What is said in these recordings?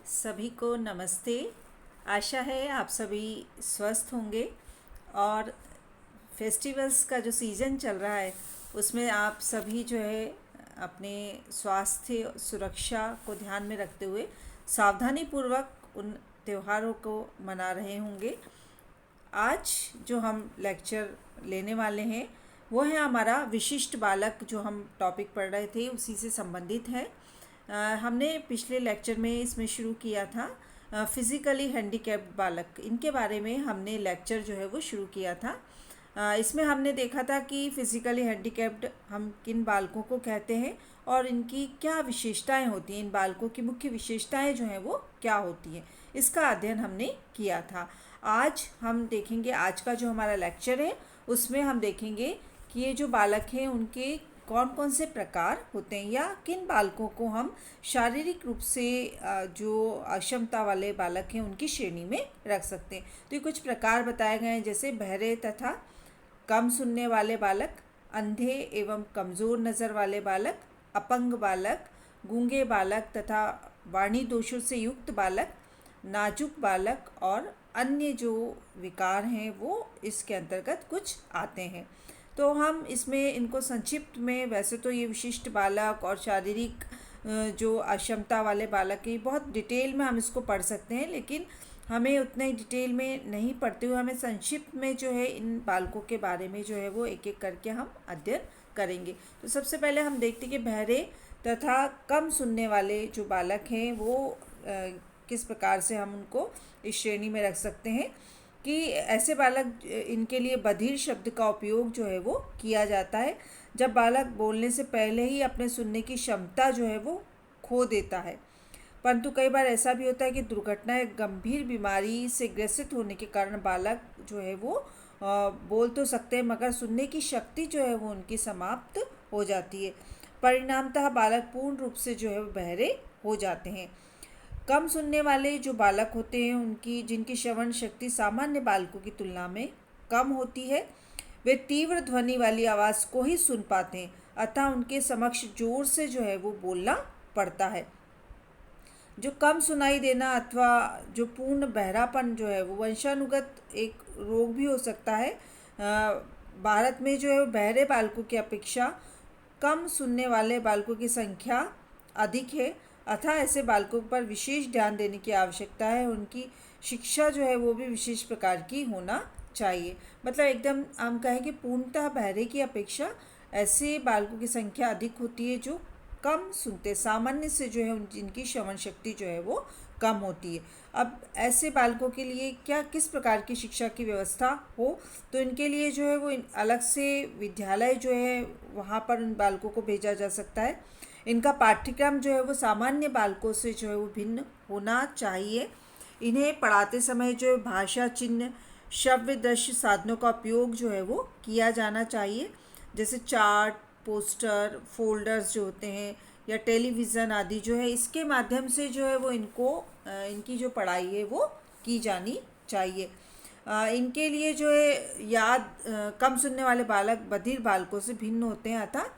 सभी को नमस्ते। आशा है आप सभी स्वस्थ होंगे और फेस्टिवल्स का जो सीज़न चल रहा है उसमें आप सभी जो है अपने स्वास्थ्य सुरक्षा को ध्यान में रखते हुए सावधानी पूर्वक उन त्योहारों को मना रहे होंगे। आज जो हम लेक्चर लेने वाले हैं वो है हमारा विशिष्ट बालक, जो हम टॉपिक पढ़ रहे थे उसी से संबंधित है। हमने पिछले लेक्चर में इसमें शुरू किया था फिज़िकली हैंडीकैप्ड बालक, इनके बारे में हमने लेक्चर जो है वो शुरू किया था। इसमें हमने देखा था कि फिज़िकली हैंडीकैप्ड हम किन बालकों को कहते हैं और इनकी क्या विशेषताएं होती हैं, इन बालकों की मुख्य विशेषताएं जो हैं वो क्या होती हैं, इसका अध्ययन हमने किया था। आज हम देखेंगे, आज का जो हमारा लेक्चर है उसमें हम देखेंगे कि ये जो बालक हैं उनके कौन कौन से प्रकार होते हैं या किन बालकों को हम शारीरिक रूप से जो अक्षमता वाले बालक हैं उनकी श्रेणी में रख सकते हैं। तो ये कुछ प्रकार बताए गए हैं, जैसे बहरे तथा कम सुनने वाले बालक, अंधे एवं कमज़ोर नज़र वाले बालक, अपंग बालक, गूंगे बालक तथा वाणी दोषों से युक्त बालक, नाजुक बालक और अन्य जो विकार हैं वो इसके अंतर्गत कुछ आते हैं। तो हम इसमें इनको संक्षिप्त में, वैसे तो ये विशिष्ट बालक और शारीरिक जो अक्षमता वाले बालक हैं बहुत डिटेल में हम इसको पढ़ सकते हैं, लेकिन हमें उतने डिटेल में नहीं पढ़ते हुए हमें संक्षिप्त में जो है इन बालकों के बारे में जो है वो एक एक करके हम अध्ययन करेंगे। तो सबसे पहले हम देखते हैं कि बहरे तथा कम सुनने वाले जो बालक हैं वो किस प्रकार से हम उनको इस श्रेणी में रख सकते हैं। कि ऐसे बालक, इनके लिए बधिर शब्द का उपयोग जो है वो किया जाता है जब बालक बोलने से पहले ही अपने सुनने की क्षमता जो है वो खो देता है। परंतु कई बार ऐसा भी होता है कि दुर्घटना या गंभीर बीमारी से ग्रसित होने के कारण बालक जो है वो बोल तो सकते हैं मगर सुनने की शक्ति जो है वो उनकी समाप्त हो जाती है। परिणामतः बालक पूर्ण रूप से जो है वो बहरे हो जाते हैं। कम सुनने वाले जो बालक होते हैं जिनकी श्रवण शक्ति सामान्य बालकों की तुलना में कम होती है, वे तीव्र ध्वनि वाली आवाज़ को ही सुन पाते हैं, अतः उनके समक्ष जोर से जो है वो बोलना पड़ता है। जो कम सुनाई देना अथवा जो पूर्ण बहरापन जो है वो वंशानुगत एक रोग भी हो सकता है। भारत में जो है वो बहरे बालकों की अपेक्षा कम सुनने वाले बालकों की संख्या अधिक है, अतः ऐसे बालकों पर विशेष ध्यान देने की आवश्यकता है। उनकी शिक्षा जो है वो भी विशेष प्रकार की होना चाहिए। मतलब एकदम हम कहें कि पूर्णतः बहरे की अपेक्षा ऐसे बालकों की संख्या अधिक होती है जो कम सुनते, सामान्य से जो है जिनकी श्रवण शक्ति जो है वो कम होती है। अब ऐसे बालकों के लिए क्या किस प्रकार की शिक्षा की व्यवस्था हो, तो इनके लिए जो है वो अलग से विद्यालय जो है वहाँ पर उन बालकों को भेजा जा सकता है। इनका पाठ्यक्रम जो है वो सामान्य बालकों से जो है वो भिन्न होना चाहिए। इन्हें पढ़ाते समय जो भाषा, चिन्ह, श्रव्य दृश्य साधनों का उपयोग जो है वो किया जाना चाहिए, जैसे चार्ट, पोस्टर, फोल्डर्स जो होते हैं या टेलीविज़न आदि जो है, इसके माध्यम से जो है वो इनकी जो पढ़ाई है वो की जानी चाहिए। इनके लिए जो है कम सुनने वाले बालक बधिर बालकों से भिन्न होते हैं, अतः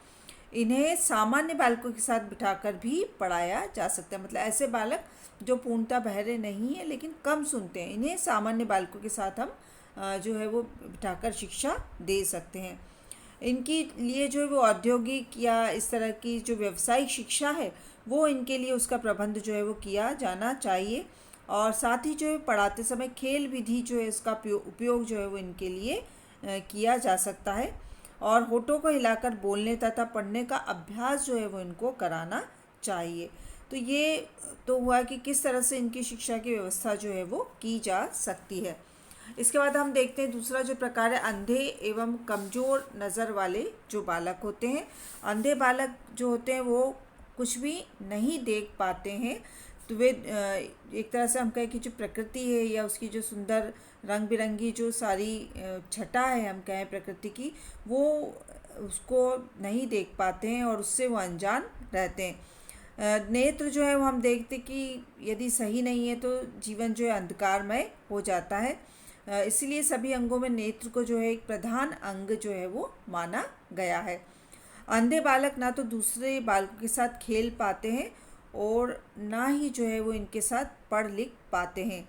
इन्हें सामान्य बालकों के साथ बिठाकर भी पढ़ाया जा सकता है। मतलब ऐसे बालक जो पूर्णतः बहरे नहीं है लेकिन कम सुनते हैं, इन्हें सामान्य बालकों के साथ हम जो है वो बिठाकर शिक्षा दे सकते हैं। इनके लिए जो है वो औद्योगिक या इस तरह की जो व्यावसायिक शिक्षा है वो इनके लिए उसका प्रबंध जो है वो किया जाना चाहिए। और साथ ही जो है पढ़ाते समय खेल विधि जो है इसका उपयोग जो है वो इनके लिए किया जा सकता है। और होठों को हिलाकर बोलने तथा पढ़ने का अभ्यास जो है वो इनको कराना चाहिए। तो ये तो हुआ कि किस तरह से इनकी शिक्षा की व्यवस्था जो है वो की जा सकती है। इसके बाद हम देखते हैं दूसरा जो प्रकार है अंधे एवं कमज़ोर नज़र वाले जो बालक होते हैं। अंधे बालक जो होते हैं वो कुछ भी नहीं देख पाते हैं, तो वे एक तरह से हम कहें कि जो प्रकृति है या उसकी जो सुंदर रंग बिरंगी जो सारी छटा है हम कहें प्रकृति की, वो उसको नहीं देख पाते हैं और उससे वो अनजान रहते हैं। नेत्र जो है वो हम देखते कि यदि सही नहीं है तो जीवन जो है अंधकारमय हो जाता है। इसलिए सभी अंगों में नेत्र को जो है एक प्रधान अंग जो है वो माना गया है। अंधे बालक ना तो दूसरे बालकों के साथ खेल पाते हैं और ना ही जो है वो इनके साथ पढ़ लिख पाते हैं।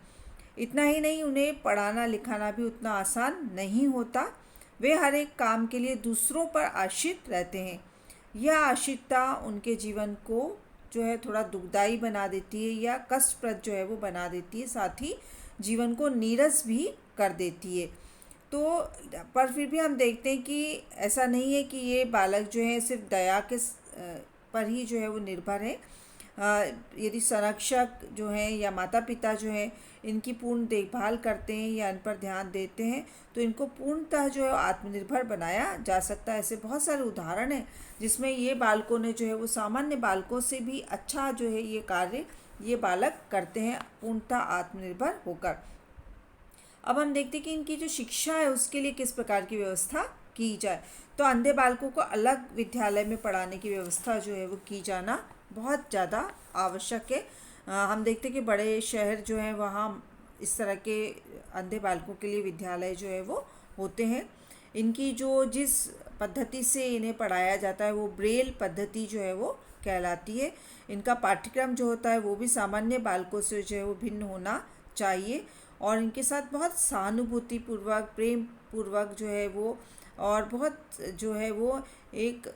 इतना ही नहीं, उन्हें पढ़ाना लिखाना भी उतना आसान नहीं होता। वे हर एक काम के लिए दूसरों पर आश्रित रहते हैं। यह आश्रितता उनके जीवन को जो है थोड़ा दुखदाई बना देती है या कष्टप्रद जो है वो बना देती है, साथ ही जीवन को नीरस भी कर देती है। तो पर फिर भी हम देखते हैं कि ऐसा नहीं है कि ये बालक जो है सिर्फ दया के पर ही जो है वो निर्भर है। यदि संरक्षक जो हैं या माता पिता जो हैं इनकी पूर्ण देखभाल करते हैं या इन पर ध्यान देते हैं तो इनको पूर्णतः जो है आत्मनिर्भर बनाया जा सकता है। ऐसे बहुत सारे उदाहरण हैं जिसमें ये बालकों ने जो है वो सामान्य बालकों से भी अच्छा जो है ये कार्य ये बालक करते हैं पूर्णतः आत्मनिर्भर होकर। अब हम देखते हैं कि इनकी जो शिक्षा है उसके लिए किस प्रकार की व्यवस्था की जाए। तो अंधे बालकों को अलग विद्यालय में पढ़ाने की व्यवस्था जो है वो की जाना बहुत ज़्यादा आवश्यक है। हम देखते हैं कि बड़े शहर जो हैं वहाँ इस तरह के अंधे बालकों के लिए विद्यालय जो है वो होते हैं। इनकी जो जिस पद्धति से इन्हें पढ़ाया जाता है वो ब्रेल पद्धति जो है वो कहलाती है। इनका पाठ्यक्रम जो होता है वो भी सामान्य बालकों से जो है वो भिन्न होना चाहिए और इनके साथ बहुत सहानुभूतिपूर्वक प्रेम पूर्वक जो है वो और बहुत जो है वो एक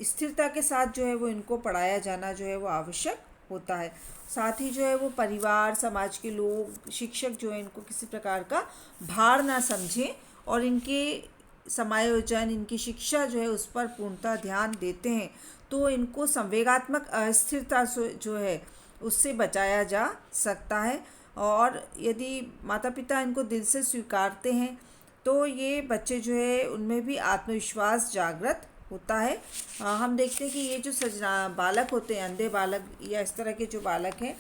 स्थिरता के साथ जो है वो इनको पढ़ाया जाना जो है वो आवश्यक होता है। साथ ही जो है वो परिवार समाज के लोग शिक्षक जो है इनको किसी प्रकार का भार ना समझें और इनके समायोजन इनकी शिक्षा जो है उस पर पूर्णतः ध्यान देते हैं तो इनको संवेगात्मक अस्थिरता जो है उससे बचाया जा सकता है। और यदि माता पिता इनको दिल से स्वीकारते हैं तो ये बच्चे जो है उनमें भी आत्मविश्वास जागृत होता है। हम देखते हैं कि ये जो बालक होते हैं अंधे बालक या इस तरह के जो बालक हैं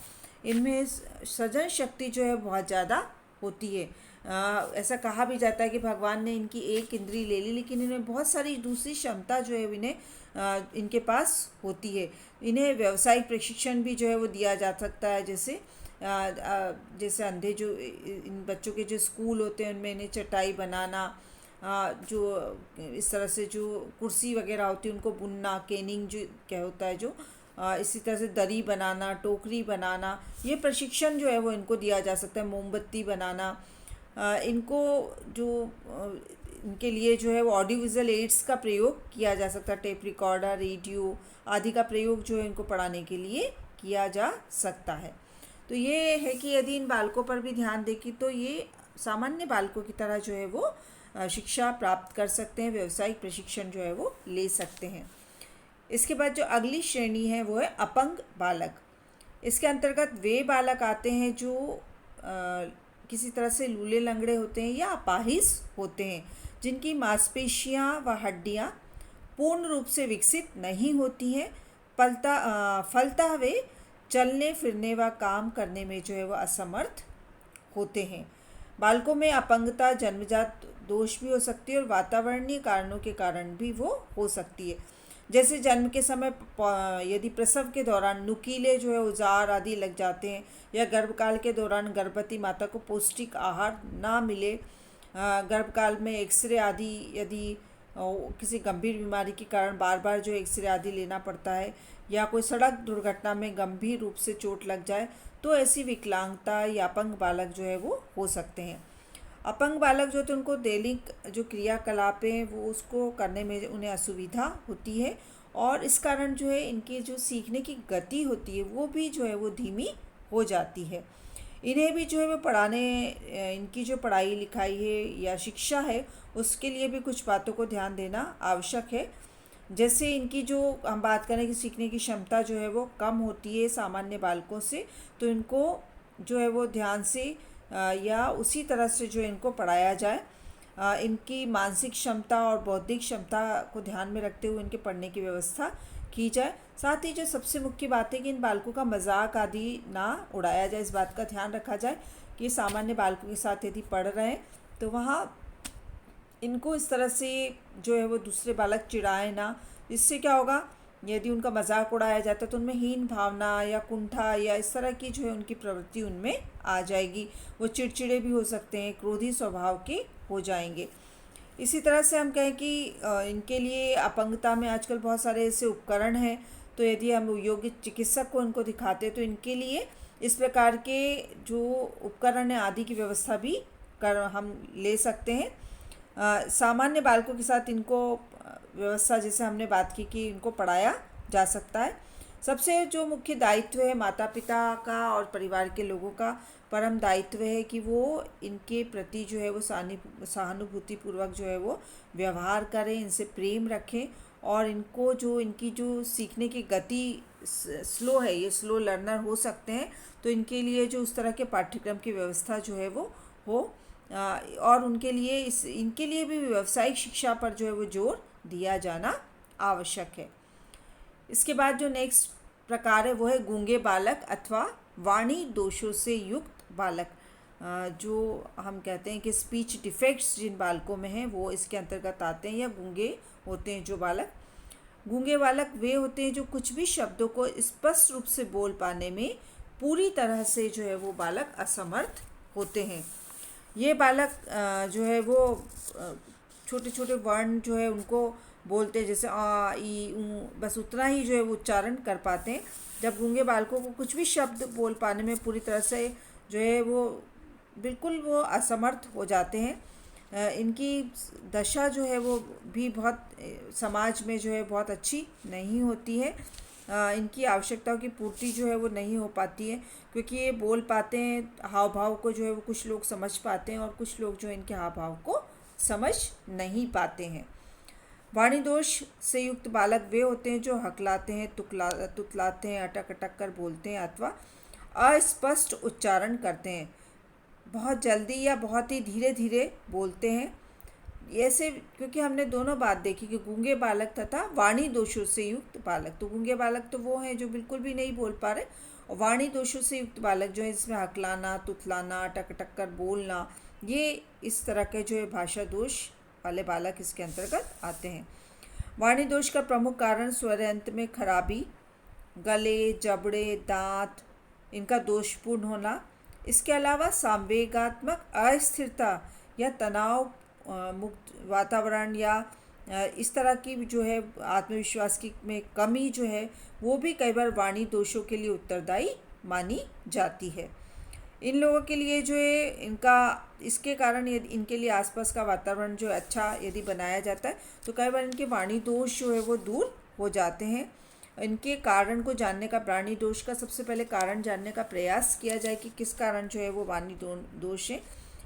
इनमें सृजन शक्ति जो है बहुत ज़्यादा होती है। ऐसा कहा भी जाता है कि भगवान ने इनकी एक इंद्री ले ली लेकिन इन्हें बहुत सारी दूसरी क्षमता जो है इन्हें इनके पास होती है। इन्हें व्यावसायिक प्रशिक्षण भी जो है वो दिया जा सकता है। जैसे अंधे जो इन बच्चों के जो स्कूल होते हैं उनमें इन्हें चटाई बनाना जो इस तरह से जो कुर्सी वगैरह होती है उनको बुनना केनिंग जो क्या होता है जो इसी तरह से दरी बनाना टोकरी बनाना ये प्रशिक्षण जो है वो इनको दिया जा सकता है। मोमबत्ती बनाना इनको जो इनके लिए जो है वो ऑडियो विजुअल एड्स का प्रयोग किया जा सकता है। टेप रिकॉर्डर रेडियो आदि का प्रयोग जो है इनको पढ़ाने के लिए किया जा सकता है। तो ये है कि यदि इन बालकों पर भी ध्यान दें तो ये सामान्य बालकों की तरह जो है वो शिक्षा प्राप्त कर सकते हैं व्यावसायिक प्रशिक्षण जो है वो ले सकते हैं। इसके बाद जो अगली श्रेणी है वो है अपंग बालक। इसके अंतर्गत वे बालक आते हैं जो किसी तरह से लूले लंगड़े होते हैं या अपाहिज होते हैं जिनकी मांसपेशियां व हड्डियां पूर्ण रूप से विकसित नहीं होती हैं। फलतः वे चलने फिरने व काम करने में जो है वो असमर्थ होते हैं। बालकों में अपंगता जन्मजात दोष भी हो सकती है और वातावरणीय कारणों के कारण भी वो हो सकती है। जैसे जन्म के समय यदि प्रसव के दौरान नुकीले जो है औजार आदि लग जाते हैं या गर्भकाल के दौरान गर्भवती माता को पौष्टिक आहार ना मिले, गर्भकाल में एक्सरे आदि यदि किसी गंभीर बीमारी के कारण बार बार जो एक्सरे आदि लेना पड़ता है या कोई सड़क दुर्घटना में गंभीर रूप से चोट लग जाए तो ऐसी विकलांगता या अपंग बालक जो है वो हो सकते हैं। अपंग बालक जो तो उनको दैनिक जो क्रियाकलाप हैं वो उसको करने में उन्हें असुविधा होती है और इस कारण जो है इनकी जो सीखने की गति होती है वो भी जो है वो धीमी हो जाती है। इन्हें भी जो है वो इनकी जो पढ़ाई लिखाई है या शिक्षा है उसके लिए भी कुछ बातों को ध्यान देना आवश्यक है। जैसे इनकी जो हम बात करें कि सीखने की क्षमता जो है वो कम होती है सामान्य बालकों से तो इनको जो है वो ध्यान से या उसी तरह से जो इनको पढ़ाया जाए। इनकी मानसिक क्षमता और बौद्धिक क्षमता को ध्यान में रखते हुए इनके पढ़ने की व्यवस्था की जाए। साथ ही जो सबसे मुख्य बात है कि इन बालकों का मजाक आदि ना उड़ाया जाए, इस बात का ध्यान रखा जाए कि सामान्य बालकों के साथ यदि पढ़ रहे हैं तो वहाँ इनको इस तरह से जो है वो दूसरे बालक चिढ़ाए ना। इससे क्या होगा यदि उनका मजाक उड़ाया जाता है तो उनमें हीन भावना या कुंठा या इस तरह की जो है उनकी प्रवृत्ति उनमें आ जाएगी। वो चिड़चिड़े भी हो सकते हैं, क्रोधी स्वभाव के हो जाएंगे। इसी तरह से हम कहें कि इनके लिए अपंगता में आजकल बहुत सारे ऐसे उपकरण हैं तो यदि हम योग्य चिकित्सक को इनको दिखाते तो इनके लिए इस प्रकार के जो उपकरण आदि की व्यवस्था भी हम ले सकते हैं। सामान्य बालकों के साथ इनको व्यवस्था जैसे हमने बात की कि इनको पढ़ाया जा सकता है। सबसे जो मुख्य दायित्व है माता पिता का और परिवार के लोगों का परम दायित्व है कि वो इनके प्रति जो है वो सहानुभूतिपूर्वक जो है वो व्यवहार करें, इनसे प्रेम रखें और इनको जो इनकी जो सीखने की गति स्लो है, ये स्लो लर्नर हो सकते हैं, तो इनके लिए जो उस तरह के पाठ्यक्रम की व्यवस्था जो है वो हो और उनके लिए इनके लिए भी व्यावसायिक शिक्षा पर जो है वो जोर दिया जाना आवश्यक है। इसके बाद जो नेक्स्ट प्रकार है वो है गूंगे बालक अथवा वाणी दोषों से युक्त बालक। जो हम कहते हैं कि स्पीच डिफेक्ट्स जिन बालकों में हैं वो इसके अंतर्गत आते हैं या गूंगे होते हैं जो बालक। गूंगे बालक वे होते हैं जो कुछ भी शब्दों को स्पष्ट रूप से बोल पाने में पूरी तरह से जो है वो बालक असमर्थ होते हैं। ये बालक जो है वो छोटे छोटे वर्ण जो है उनको बोलते हैं, जैसे आ ई ऊ, बस उतना ही जो है वो उच्चारण कर पाते हैं। जब गूंगे बालकों को कुछ भी शब्द बोल पाने में पूरी तरह से जो है वो बिल्कुल वो असमर्थ हो जाते हैं। इनकी दशा जो है वो भी बहुत समाज में जो है बहुत अच्छी नहीं होती है। इनकी आवश्यकताओं की पूर्ति जो है वो नहीं हो पाती है, क्योंकि ये बोल पाते हैं, हाव भाव को जो है वो कुछ लोग समझ पाते हैं और कुछ लोग जो इनके हाव भाव को समझ नहीं पाते हैं। वाणी दोष से युक्त बालक वे होते हैं जो हकलाते हैं, तुतलाते हैं, अटक अटक कर बोलते हैं अथवा अस्पष्ट उच्चारण करते हैं, बहुत जल्दी या बहुत ही धीरे धीरे बोलते हैं। ऐसे क्योंकि हमने दोनों बात देखी कि गूंगे बालक तथा वाणी दोषों से युक्त बालक, तो गूंगे बालक तो वो हैं जो बिल्कुल भी नहीं बोल पा रहे, और वाणी दोषों से युक्त बालक जो है इसमें हकलाना, तुतलाना, अटक अटक कर बोलना, ये इस तरह के जो है भाषा दोष वाले बालक इसके अंतर्गत आते हैं। वाणी दोष का प्रमुख कारण स्वरयंत्र में खराबी, गले, जबड़े, दांत इनका दोषपूर्ण होना, इसके अलावा संवेगात्मक अस्थिरता या तनाव मुक्त वातावरण या इस तरह की जो है आत्मविश्वास की में कमी जो है वो भी कई बार वाणी दोषों के लिए उत्तरदायी मानी जाती है। इन लोगों के लिए जो है इनका इसके कारण यदि इनके लिए आसपास का वातावरण जो अच्छा यदि बनाया जाता है तो कई बार इनके वाणी दोष जो है वो दूर हो जाते हैं। इनके कारण को जानने का, वाणी दोष का सबसे पहले कारण जानने का प्रयास किया जाए कि किस कारण जो है वो वाणी दोष है।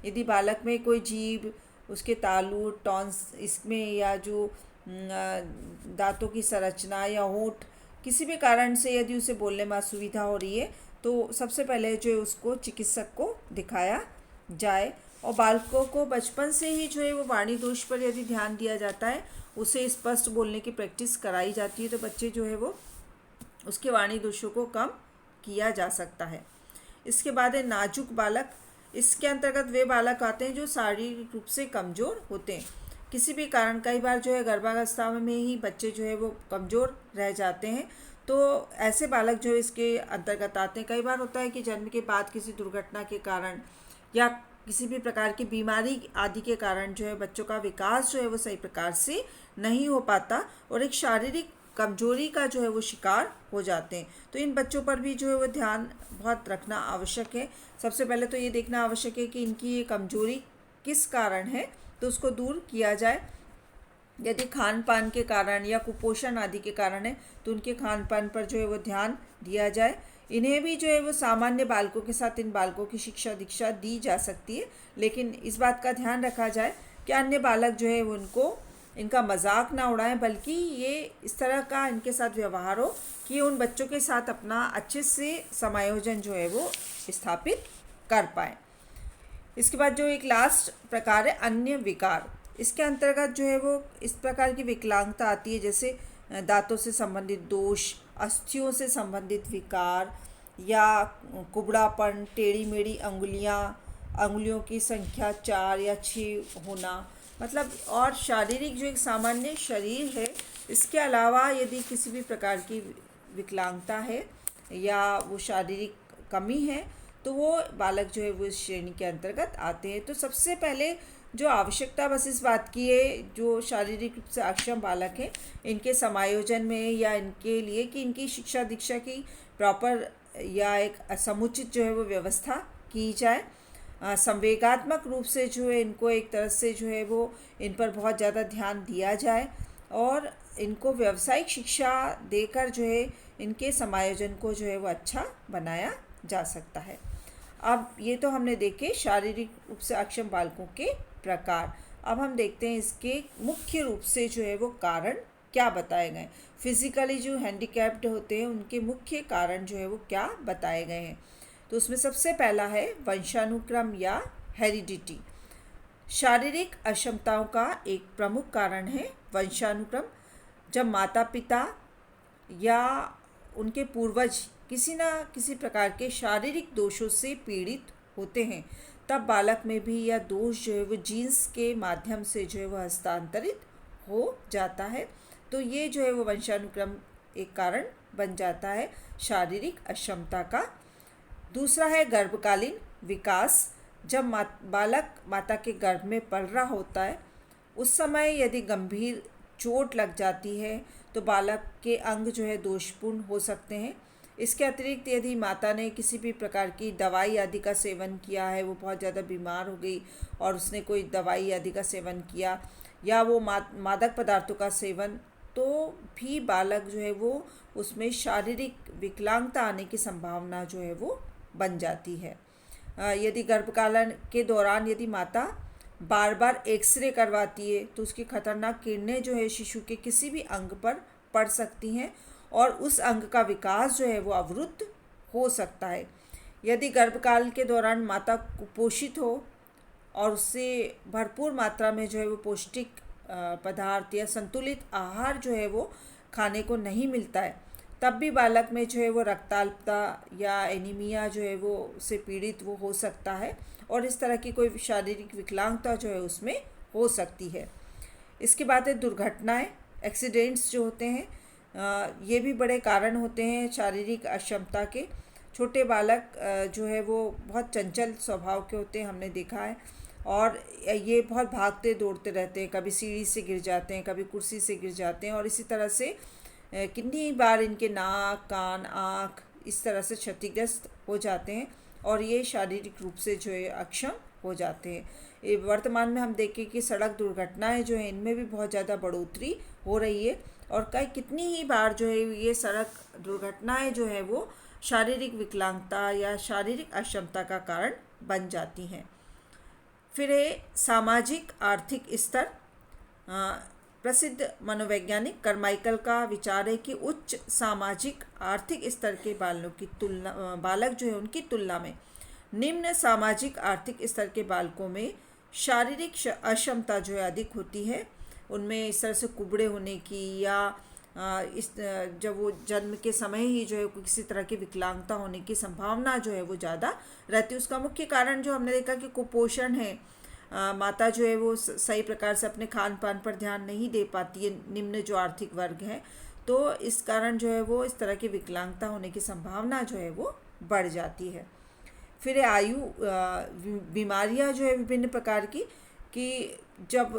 यदि बालक में कोई जीभ, उसके तालु, टॉन्स इसमें या जो दांतों की संरचना या होंठ किसी भी कारण से यदि उसे बोलने में असुविधा हो रही है तो सबसे पहले जो है उसको चिकित्सक को दिखाया जाए। और बालकों को बचपन से ही जो है वो वाणी दोष पर यदि ध्यान दिया जाता है, उसे स्पष्ट बोलने की प्रैक्टिस कराई जाती है, तो बच्चे जो है वो उसके वाणी दोषों को कम किया जा सकता है। इसके बाद है नाजुक बालक। इसके अंतर्गत वे बालक आते हैं जो शारीरिक रूप से कमज़ोर होते हैं। किसी भी कारण कई बार जो है गर्भावस्था में ही बच्चे जो है वो कमज़ोर रह जाते हैं, तो ऐसे बालक जो इसके अंतर्गत आते हैं। कई बार होता है कि जन्म के बाद किसी दुर्घटना के कारण या किसी भी प्रकार की बीमारी आदि के कारण जो है बच्चों का विकास जो है वो सही प्रकार से नहीं हो पाता और एक शारीरिक कमजोरी का जो है वो शिकार हो जाते हैं। तो इन बच्चों पर भी जो है वो ध्यान बहुत रखना आवश्यक है। सबसे पहले तो ये देखना आवश्यक है कि इनकी ये कमजोरी किस कारण है, तो उसको दूर किया जाए। यदि खान पान के कारण या कुपोषण आदि के कारण है तो उनके खान पान पर जो है वो ध्यान दिया जाए। इन्हें भी जो है वो सामान्य बालकों के साथ इन बालकों की शिक्षा दीक्षा दी जा सकती है, लेकिन इस बात का ध्यान रखा जाए कि अन्य बालक जो है वो इनका मजाक ना उड़ाएं, बल्कि ये इस तरह का इनके साथ व्यवहार हो कि उन बच्चों के साथ अपना अच्छे से समायोजन जो है वो स्थापित कर पाएँ। इसके बाद जो एक लास्ट प्रकार है अन्य विकार। इसके अंतर्गत जो है वो इस प्रकार की विकलांगता आती है, जैसे दांतों से संबंधित दोष, अस्थियों से संबंधित विकार या कुबड़ापन, टेढ़ी मेढ़ी अंगुलियों की संख्या 4 या 6 होना, मतलब और शारीरिक जो एक सामान्य शरीर है, इसके अलावा यदि किसी भी प्रकार की विकलांगता है या वो शारीरिक कमी है तो वो बालक जो है वो इस श्रेणी के अंतर्गत आते हैं। तो सबसे पहले जो आवश्यकता बस इस बात की है, जो शारीरिक रूप से अक्षम बालक हैं, इनके समायोजन में या इनके लिए कि इनकी शिक्षा दीक्षा की प्रॉपर या एक समुचित जो है वो व्यवस्था की जाए। संवेगात्मक रूप से जो है इनको एक तरह से जो है वो इन पर बहुत ज़्यादा ध्यान दिया जाए और इनको व्यावसायिक शिक्षा देकर जो है इनके समायोजन को जो है वो अच्छा बनाया जा सकता है। अब ये तो हमने देखे शारीरिक रूप से अक्षम बालकों के प्रकार। अब हम देखते हैं इसके मुख्य रूप से जो है वो कारण क्या बताए गए। फिजिकली जो हैंडीकैप्ड होते हैं उनके मुख्य कारण जो है वो क्या बताए गए हैं। तो उसमें सबसे पहला है वंशानुक्रम या हेरिडिटी। शारीरिक अक्षमताओं का एक प्रमुख कारण है वंशानुक्रम। जब माता पिता या उनके पूर्वज किसी न किसी प्रकार के शारीरिक दोषों से पीड़ित होते हैं, तब बालक में भी यह दोष जो है वो जीन्स के माध्यम से जो है वह हस्तांतरित हो जाता है। तो ये जो है वो वंशानुक्रम एक कारण बन जाता है शारीरिक अक्षमता का। दूसरा है गर्भकालीन विकास। जब बालक माता के गर्भ में पल रहा होता है, उस समय यदि गंभीर चोट लग जाती है तो बालक के अंग जो है दोषपूर्ण हो सकते हैं। इसके अतिरिक्त यदि माता ने किसी भी प्रकार की दवाई आदि का सेवन किया है, वो बहुत ज़्यादा बीमार हो गई और उसने कोई दवाई आदि का सेवन किया या वो मादक पदार्थों का सेवन, तो भी बालक जो है वो उसमें शारीरिक विकलांगता आने की संभावना जो है वो बन जाती है। यदि गर्भकाल के दौरान यदि माता बार बार एक्सरे करवाती है तो उसकी खतरनाक किरणें जो है शिशु के किसी भी अंग पर पड़ सकती हैं और उस अंग का विकास जो है वो अवरुद्ध हो सकता है। यदि गर्भकाल के दौरान माता कुपोषित हो और उससे भरपूर मात्रा में जो है वो पौष्टिक पदार्थ या संतुलित आहार जो है वो खाने को नहीं मिलता है, तब भी बालक में जो है वो रक्ताल्पता या एनीमिया जो है वो से पीड़ित वो हो सकता है और इस तरह की कोई शारीरिक विकलांगता जो है उसमें हो सकती है। इसके बाद है दुर्घटनाएं, एक्सीडेंट्स जो होते हैं, ये भी बड़े कारण होते हैं शारीरिक अक्षमता के। छोटे बालक जो है वो बहुत चंचल स्वभाव के होते हैं, हमने देखा है, और ये बहुत भागते दौड़ते रहते हैं। कभी सीढ़ी से गिर जाते हैं, कभी कुर्सी से गिर जाते हैं और इसी तरह से कितनी बार इनके नाक, कान, आँख इस तरह से क्षतिग्रस्त हो जाते हैं और ये शारीरिक रूप से जो है अक्षम हो जाते हैं। वर्तमान में हम देखें कि सड़क दुर्घटनाएं जो हैं इनमें भी बहुत ज़्यादा बढ़ोतरी हो रही है और कितनी ही बार जो है ये सड़क दुर्घटनाएं जो है वो शारीरिक विकलांगता या शारीरिक अक्षमता का कारण बन जाती हैं। फिर है सामाजिक आर्थिक स्तर। प्रसिद्ध मनोवैज्ञानिक कार्माइकल का विचार है कि उच्च सामाजिक आर्थिक स्तर के बालक जो है उनकी तुलना में निम्न सामाजिक आर्थिक स्तर के बालकों में शारीरिक अक्षमता जो है अधिक होती है। उनमें इस तरह से कुबड़े होने की या जब वो जन्म के समय ही जो है किसी तरह की विकलांगता होने की संभावना जो है वो ज़्यादा रहती है। उसका मुख्य कारण जो हमने देखा कि कुपोषण है। माता जो है वो सही प्रकार से अपने खान पान पर ध्यान नहीं दे पाती है, निम्न जो आर्थिक वर्ग है, तो इस कारण जो है वो इस तरह की विकलांगता होने की संभावना जो है वो बढ़ जाती है। फिर आयु, बीमारियां जो है विभिन्न प्रकार की, कि जब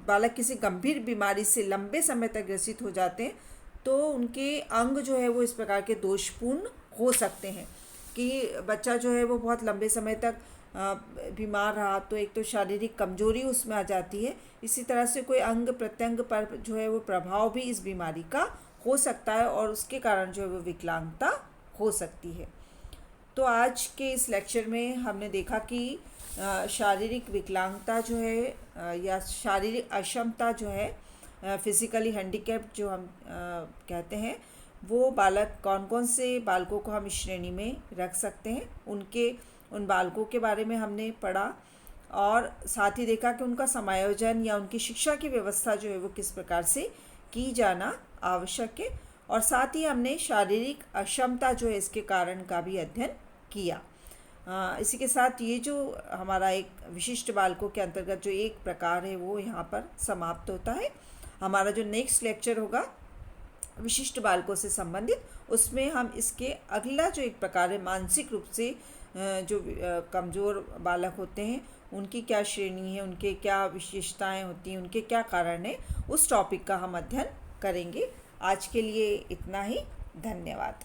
बालक किसी गंभीर बीमारी से लंबे समय तक ग्रसित हो जाते हैं तो उनके अंग जो है वो इस प्रकार के दोषपूर्ण हो सकते हैं कि बच्चा जो है वो बहुत लंबे समय तक बीमार रहा तो एक तो शारीरिक कमजोरी उसमें आ जाती है, इसी तरह से कोई अंग प्रत्यंग पर जो है वो प्रभाव भी इस बीमारी का हो सकता है और उसके कारण जो है वो विकलांगता हो सकती है। तो आज के इस लेक्चर में हमने देखा कि शारीरिक विकलांगता जो है या शारीरिक अक्षमता जो है फिज़िकली हैंडीकैप्ड जो हम कहते हैं, वो बालक कौन कौन से बालकों को हम इस श्रेणी में रख सकते हैं, उन बालकों के बारे में हमने पढ़ा और साथ ही देखा कि उनका समायोजन या उनकी शिक्षा की व्यवस्था जो है वो किस प्रकार से की जाना आवश्यक है, और साथ ही हमने शारीरिक अक्षमता जो है इसके कारण का भी अध्ययन किया। इसी के साथ ये जो हमारा एक विशिष्ट बालकों के अंतर्गत जो एक प्रकार है वो यहाँ पर समाप्त होता है। हमारा जो नेक्स्ट लेक्चर होगा विशिष्ट बालकों से संबंधित, उसमें हम इसके अगला जो एक प्रकार है मानसिक रूप से जो कमज़ोर बालक होते हैं उनकी क्या श्रेणी है, उनके क्या विशेषताएं होती हैं, उनके क्या कारण हैं, उस टॉपिक का हम अध्ययन करेंगे। आज के लिए इतना ही। धन्यवाद।